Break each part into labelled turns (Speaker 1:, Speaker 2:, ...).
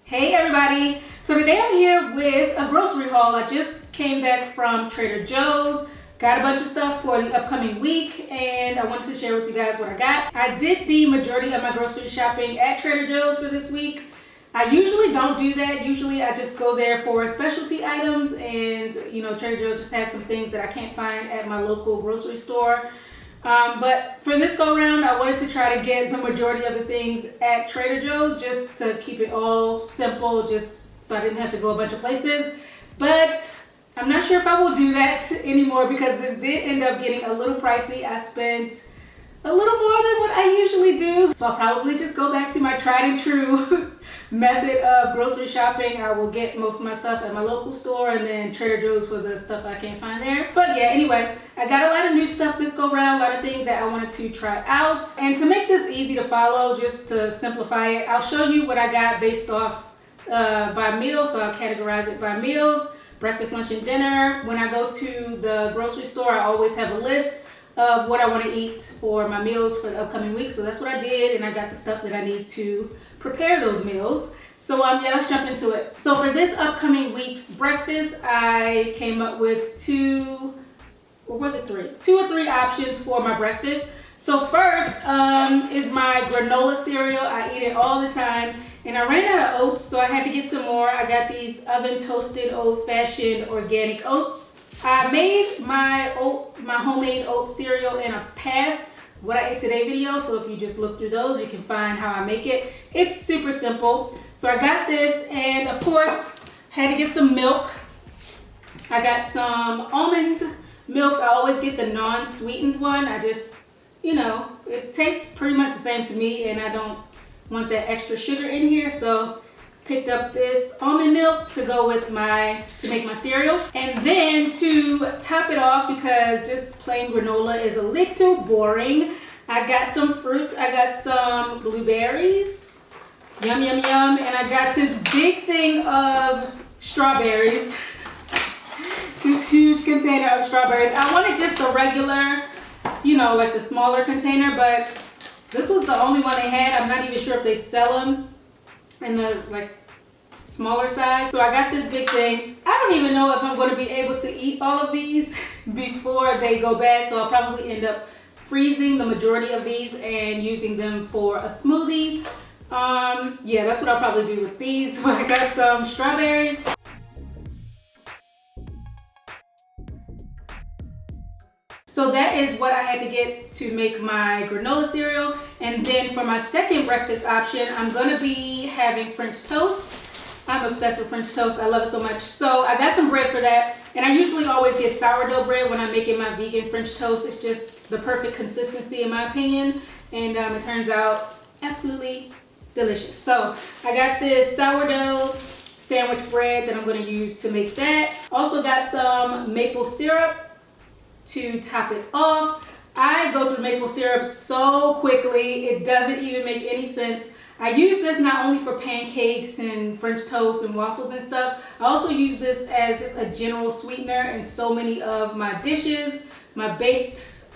Speaker 1: Hey everybody! So today I'm here with a grocery haul. I just came back from Trader Joe's, got a bunch of stuff for the upcoming week, and I wanted to share with you guys what I got. I did the majority of my grocery shopping at Trader Joe's for this week. I usually don't do that. Usually I just go there for specialty items, and you know, Trader Joe's just has some things that I can't find at my local grocery store. But for this go around, I wanted to try to get the majority of the things at Trader Joe's just to keep it all simple, just so I didn't have to go a bunch of places. But I'm not sure if I will do that anymore because this did end up getting a little pricey. I spent a little more than what I usually do. So I'll probably just go back to my tried and true method of grocery shopping. I will get most of my stuff at my local store and then Trader Joe's for the stuff I can't find there. But yeah, anyway, I got a lot of new stuff this go around, a lot of things that I wanted to try out. And to make this easy to follow, just to simplify it, I'll show you what I got based off by meal. So I'll categorize it by meals, breakfast, lunch, and dinner. When I go to the grocery store, I always have a list of what I want to eat for my meals for the upcoming week. So that's what I did, and I got the stuff that I need to prepare those meals. So yeah, let's jump into it. So for this upcoming week's breakfast, I came up with two or three options for my breakfast. So first is my granola cereal. I eat it all the time, and I ran out of oats, so I had to get some more. I got these oven toasted old-fashioned organic oats. I made my homemade oat cereal in a past what I ate today video, so if you just look through those, you can find how I make it. It's super simple. So I got this, and of course had to get some milk. I got some almond milk. I always get the non-sweetened one. I just, you know, it tastes pretty much the same to me, and I don't want that extra sugar in here, so picked up this almond milk to go with to make my cereal. And then to top it off, because just plain granola is a little boring, I got some fruits. I got some blueberries, yum yum yum, and I got this big thing of strawberries. This huge container of strawberries. I wanted just a regular, you know, like the smaller container, but this was the only one they had. I'm not even sure if they sell them in the like smaller size. So I got this big thing. I don't even know if I'm going to be able to eat all of these before they go bad, so I'll probably end up freezing the majority of these and using them for a smoothie. Yeah, that's what I'll probably do with these. So I got some strawberries. So that is what I had to get to make my granola cereal. And then for my second breakfast option, I'm gonna be having French toast. I'm obsessed with French toast. I love it so much. So I got some bread for that. And I usually always get sourdough bread when I'm making my vegan French toast. It's just the perfect consistency in my opinion. And it turns out absolutely delicious. So I got this sourdough sandwich bread that I'm gonna use to make that. Also got some maple syrup to top it off. I go through maple syrup so quickly, it doesn't even make any sense. I use this not only for pancakes and French toast and waffles and stuff, I also use this as just a general sweetener in so many of my dishes, my baked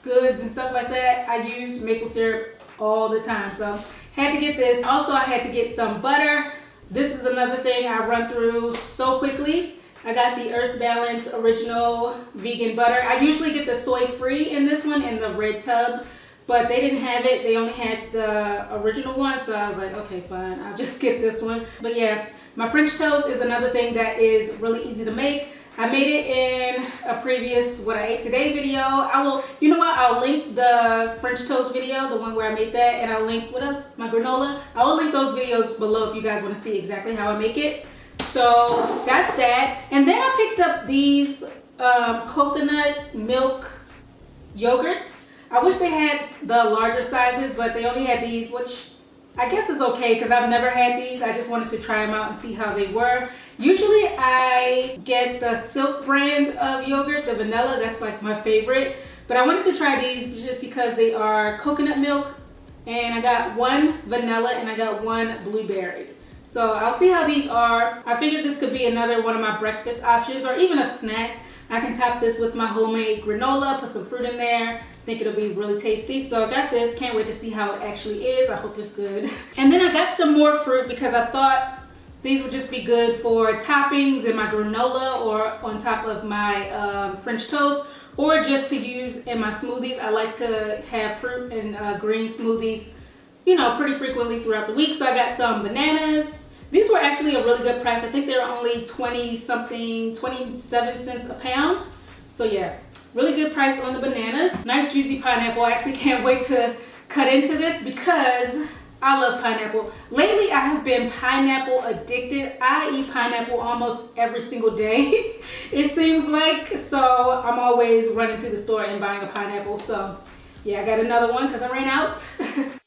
Speaker 1: goods and stuff like that. I use maple syrup all the time, so had to get this. Also, I had to get some butter. This is another thing I run through so quickly. I got the Earth Balance original vegan butter. I usually get the soy free in this one in the red tub, but they didn't have it. They only had the original one, so I was like, okay, fine, I'll just get this one. But yeah, my French toast is another thing that is really easy to make. I made it in a previous what I ate today video. I will, you know what, I'll link the French toast video, the one where I made that, and I'll link, what else, my granola. I will link those videos below if you guys want to see exactly how I make it. So got that, and then I picked up these coconut milk yogurts. I wish they had the larger sizes, but they only had these, which I guess is okay because I've never had these. I just wanted to try them out and see how they were. Usually I get the Silk brand of yogurt, the vanilla, that's like my favorite. But I wanted to try these just because they are coconut milk, and I got one vanilla and I got one blueberry. So I'll see how these are. I figured this could be another one of my breakfast options or even a snack. I can top this with my homemade granola, put some fruit in there, think it'll be really tasty. So I got this, can't wait to see how it actually is. I hope it's good. And then I got some more fruit because I thought these would just be good for toppings in my granola or on top of my French toast, or just to use in my smoothies. I like to have fruit and green smoothies, you know, pretty frequently throughout the week. So I got some bananas. These were actually a really good price. I think they were only 27 cents a pound. So yeah, really good price on the bananas. Nice juicy pineapple. I actually can't wait to cut into this because I love pineapple. Lately, I have been pineapple addicted. I eat pineapple almost every single day, it seems like. So I'm always running to the store and buying a pineapple. So yeah, I got another one because I ran out.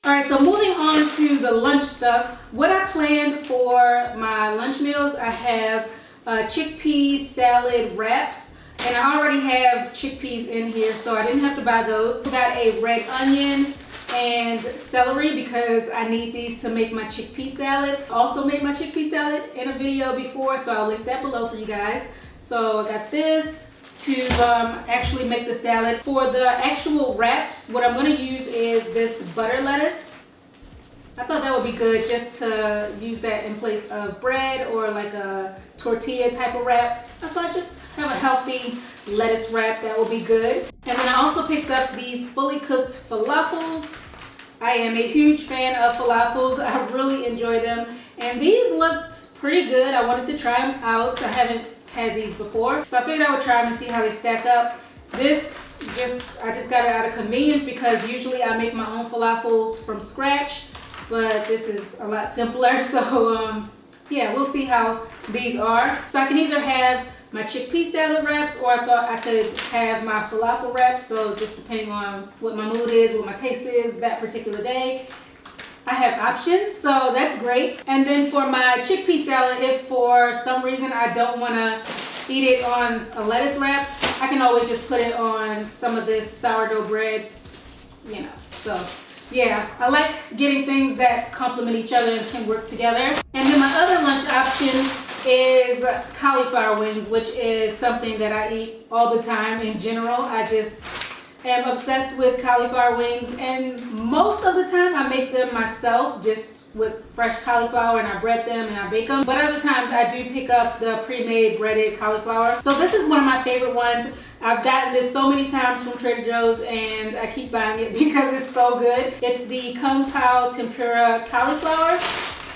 Speaker 1: All right, so moving on to the lunch stuff. What I planned for my lunch meals, I have chickpea salad wraps. And I already have chickpeas in here, so I didn't have to buy those. I got a red onion and celery because I need these to make my chickpea salad. I also made my chickpea salad in a video before, so I'll link that below for you guys. So I got this to actually make the salad. For the actual wraps, what I'm going to use is this butter lettuce. I thought that would be good just to use that in place of bread or like a tortilla type of wrap. I thought just have a healthy lettuce wrap, that will be good. And then I also picked up these fully cooked falafels. I am a huge fan of falafels. I really enjoy them. And these looked pretty good. I wanted to try them out. So I haven't had these before. So I figured I would try them and see how they stack up. This I just got it out of convenience because usually I make my own falafels from scratch. But this is a lot simpler. So yeah, we'll see how these are. So I can either have my chickpea salad wraps, or I thought I could have my falafel wraps. So just depending on what my mood is, what my taste is that particular day, I have options. So that's great. And then for my chickpea salad, if for some reason I don't want to eat it on a lettuce wrap, I can always just put it on some of this sourdough bread, you know. So yeah, I like getting things that complement each other and can work together. And then my other lunch option is cauliflower wings, which is something that I eat all the time in general. I just am obsessed with cauliflower wings, and most of the time I make them myself just with fresh cauliflower, and I bread them and I bake them. But other times I do pick up the pre-made breaded cauliflower. So this is one of my favorite ones. I've gotten this so many times from Trader Joe's and I keep buying it because it's so good. It's the Kung Pao Tempura cauliflower.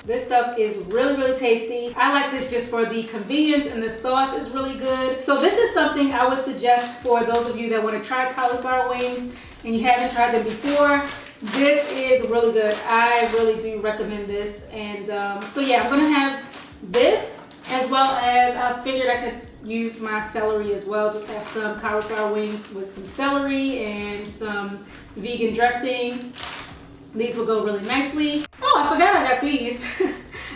Speaker 1: This stuff is really, really tasty. I like this just for the convenience, and the sauce is really good. So this is something I would suggest for those of you that want to try cauliflower wings and you haven't tried them before. This is really good. I really do recommend this. And so yeah, I'm gonna have this, as well as I figured I could use my celery as well. Just have some cauliflower wings with some celery and some vegan dressing. These will go really nicely. Oh, I forgot I got these.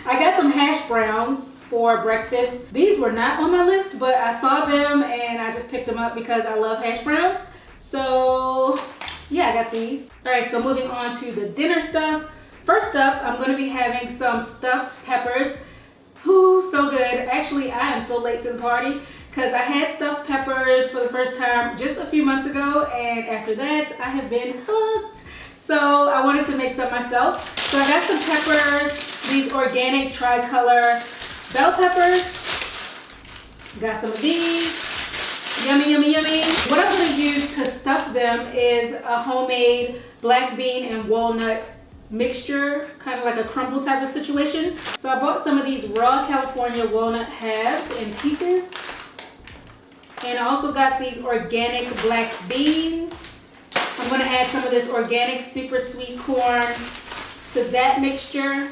Speaker 1: I got some hash browns for breakfast. These were not on my list, but I saw them and I just picked them up because I love hash browns. So yeah, I got these. All right, so moving on to the dinner stuff. First up, I'm gonna be having some stuffed peppers. Whew, so good. Actually, I am so late to the party because I had stuffed peppers for the first time just a few months ago, and after that, I have been hooked. So I wanted to make some myself. So I got some peppers, these organic tricolor bell peppers. Got some of these. Yummy, yummy, yummy. What I'm gonna use to stuff them is a homemade black bean and walnut mixture, kind of like a crumble type of situation. So I bought some of these raw California walnut halves in pieces. And I also got these organic black beans. I'm gonna add some of this organic super sweet corn to that mixture,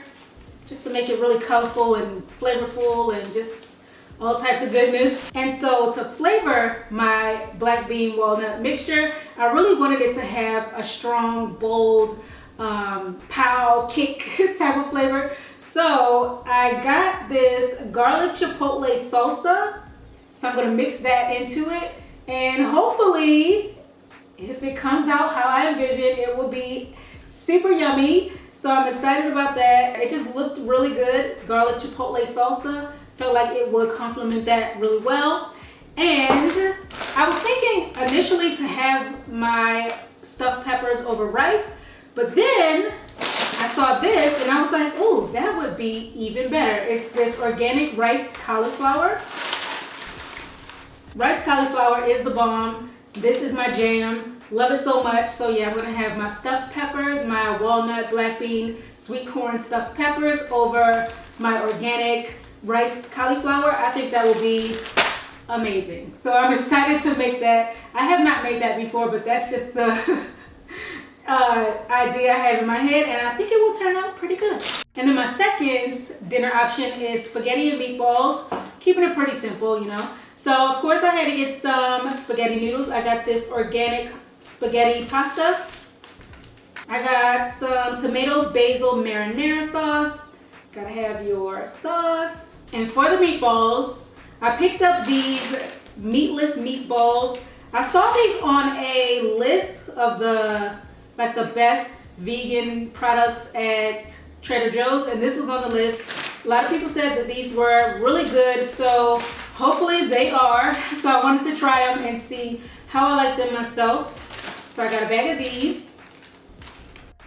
Speaker 1: just to make it really colorful and flavorful and just all types of goodness. And so to flavor my black bean walnut mixture, I really wanted it to have a strong, bold, pow, kick type of flavor. So I got this garlic chipotle salsa. So I'm gonna mix that into it, and hopefully, if it comes out how I envision, it will be super yummy. So I'm excited about that. It just looked really good. Garlic chipotle salsa. Felt like it would complement that really well. And I was thinking initially to have my stuffed peppers over rice. But then I saw this and I was like, oh, that would be even better. It's this organic riced cauliflower. Riced cauliflower is the bomb. This is my jam. Love it so much. So yeah, I'm gonna have my stuffed peppers, my walnut, black bean, sweet corn stuffed peppers over my organic riced cauliflower. I think that will be amazing. So I'm excited to make that. I have not made that before, but that's just the idea I have in my head, and I think it will turn out pretty good. And then my second dinner option is spaghetti and meatballs. Keeping it pretty simple, you know. So of course I had to get some spaghetti noodles. I got this organic spaghetti pasta. I got some tomato basil marinara sauce. Gotta have your sauce. And for the meatballs, I picked up these meatless meatballs. I saw these on a list of the best vegan products at Trader Joe's, and this was on the list. A lot of people said that these were really good, so hopefully they are. So I wanted to try them and see how I like them myself. So I got a bag of these.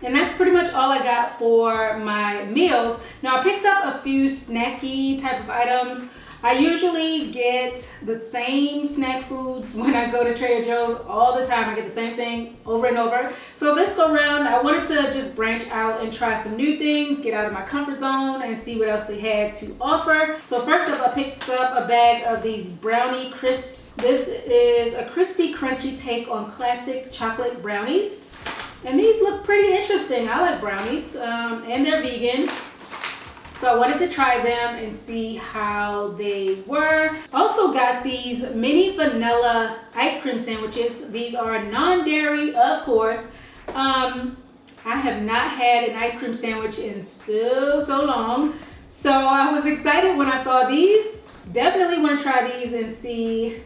Speaker 1: And that's pretty much all I got for my meals. Now I picked up a few snacky type of items. I usually get the same snack foods when I go to Trader Joe's all the time. I get the same thing over and over. So this go round, I wanted to just branch out and try some new things, get out of my comfort zone and see what else they had to offer. So first up, I picked up a bag of these brownie crisps. This is a crispy, crunchy take on classic chocolate brownies. And these look pretty interesting. I like brownies, and they're vegan. So I wanted to try them and see how they were. Also got these mini vanilla ice cream sandwiches. These are non-dairy, of course. I have not had an ice cream sandwich in so long. So I was excited when I saw these. Definitely want to try these and see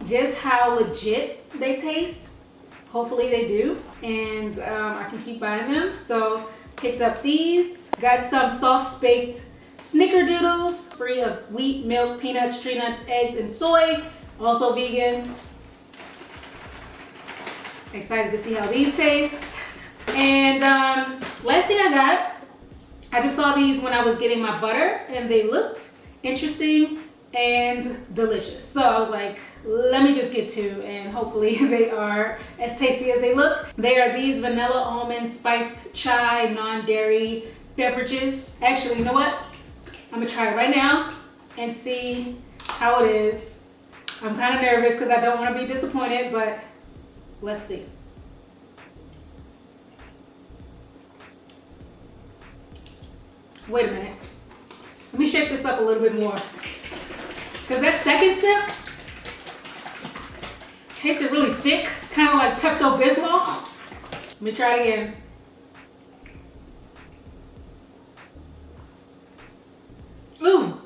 Speaker 1: just how legit they taste. Hopefully they do. And I can keep buying them. So picked up these. Got some soft baked snickerdoodles, free of wheat, milk, peanuts, tree nuts, eggs, and soy. Also vegan. Excited to see how these taste. And last thing I just saw these when I was getting my butter, and they looked interesting and delicious. So I was like, let me just get two, and hopefully they are as tasty as they look. They are these vanilla almond spiced chai non-dairy beverages. Actually, you know what? I'm gonna try it right now and see how it is. I'm kind of nervous because I don't want to be disappointed, but let's see. Wait a minute. Let me shake this up a little bit more. Because that second sip tasted really thick, kind of like Pepto-Bismol. Let me try it again. Ooh.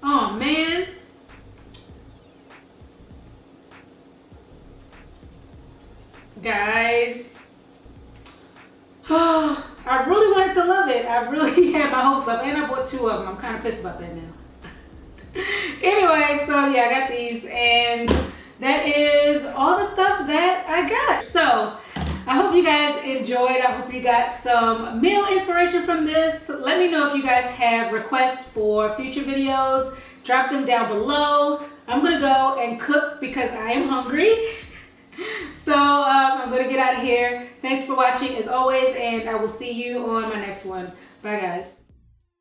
Speaker 1: Oh man. Guys. I really wanted to love it. I really had my hopes up, and I bought two of them. I'm kind of pissed about that now. Anyway, so yeah, I got these, and that is all the stuff that I got. So I hope you guys enjoyed. I hope you got some meal inspiration from this. Let me know if you guys have requests for future videos. Drop them down below. I'm gonna go and cook because I am hungry. So I'm gonna get out of here. Thanks for watching as always, and I will see you on my next one. Bye guys.